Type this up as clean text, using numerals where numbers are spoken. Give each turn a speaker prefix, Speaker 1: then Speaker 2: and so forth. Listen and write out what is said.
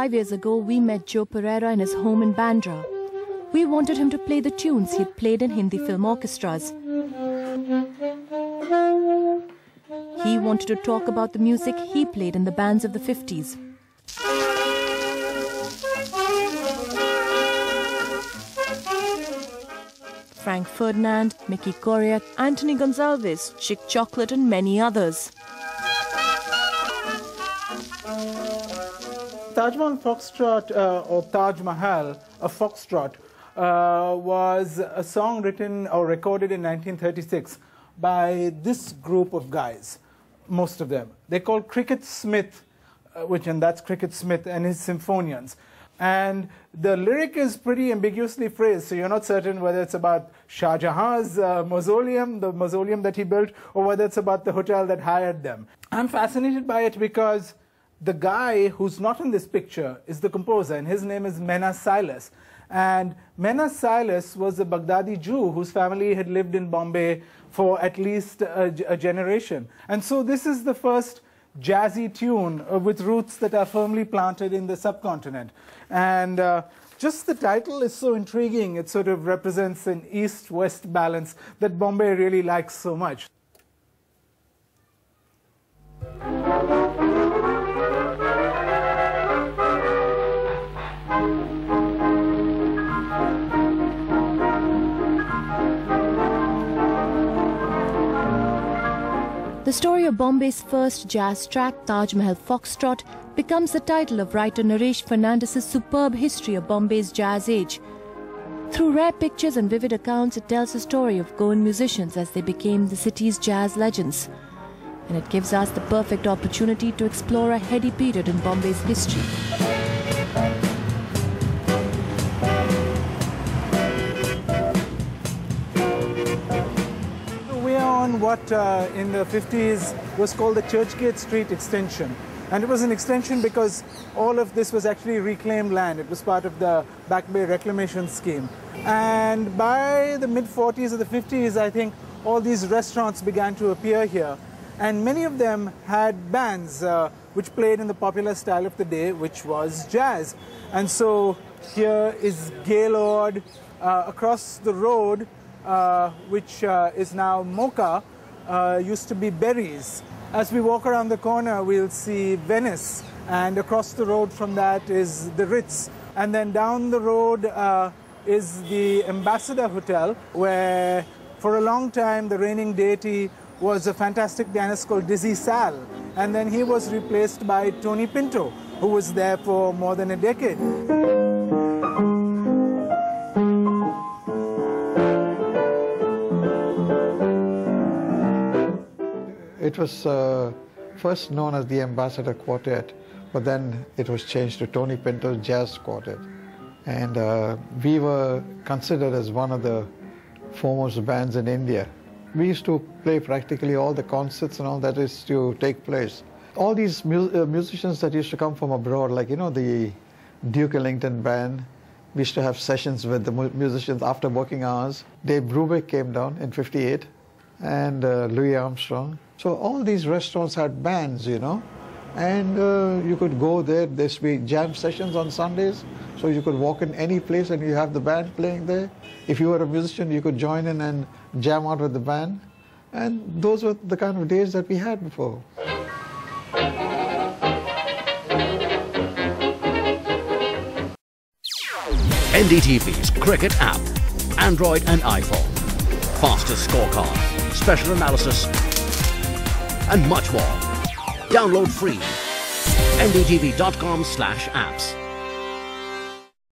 Speaker 1: 5 years ago, we met Joe Pereira in his home in Bandra. We wanted him to play the tunes he'd played in Hindi film orchestras. He wanted to talk about the music he played in the bands of the 50s. Frank Ferdinand, Mickey Coria, Anthony Gonzalves, Chic Chocolate and many others.
Speaker 2: Tajmahal Foxtrot, or Tajmahal, a Foxtrot, was a song written or recorded in 1936 by this group of guys, most of them. They're called Cricket Smith, and that's Cricket Smith and his Symphonians. And the lyric is pretty ambiguously phrased, so you're not certain whether it's about Shah Jahan's mausoleum, the mausoleum that he built, or whether it's about the hotel that hired them. I'm fascinated by it because the guy who's not in this picture is the composer, and his name is Mena Silas. And Mena Silas was a Baghdadi Jew whose family had lived in Bombay for at least a generation. And so this is the first jazzy tune with roots that are firmly planted in the subcontinent. And just the title is so intriguing. It sort of represents an east-west balance that Bombay really likes so much.
Speaker 1: The story of Bombay's first jazz track, Tajmahal Foxtrot, becomes the title of writer NARESH Fernandes' superb history of Bombay's jazz age. Through rare pictures and vivid accounts, it tells the story of Goan musicians as they became the city's jazz legends. And it gives us the perfect opportunity to explore a heady period in Bombay's history.
Speaker 2: What in the 50s was called the Churchgate Street extension. And it was an extension because all of this was actually reclaimed land. It was part of the Back Bay reclamation scheme. And by the mid-40s or the 50s, I think all these restaurants began to appear here. And many of them had bands which played in the popular style of the day, which was jazz. And so here is Gaylord. Across the road, which is now Mocha, used to be Berries. As we walk around the corner, we'll see Venice, and across the road from that is the Ritz. And then down the road is the Ambassador Hotel, where for a long time the reigning deity was a fantastic pianist called Dizzy Sal. And then he was replaced by Tony Pinto, who was there for more than a decade.
Speaker 3: It was first known as the Ambassador Quartet, but then it was changed to Tony Pinto's Jazz Quartet. And we were considered as one of the foremost bands in India. We used to play practically all the concerts and all that used to take place. All these musicians that used to come from abroad, like, you know, the Duke Ellington band, we used to have sessions with the musicians after working hours. Dave Brubeck came down in '58, and Louis Armstrong. So all these restaurants had bands, you know, and you could go there. There'd be jam sessions on Sundays, so you could walk in any place and you have the band playing there. If you were a musician, you could join in and jam out with the band. And those were the kind of days that we had before.
Speaker 4: NDTV's Cricket app, Android and iPhone. Fastest scorecard, special analysis, and much more. Download free. ndtv.com/apps.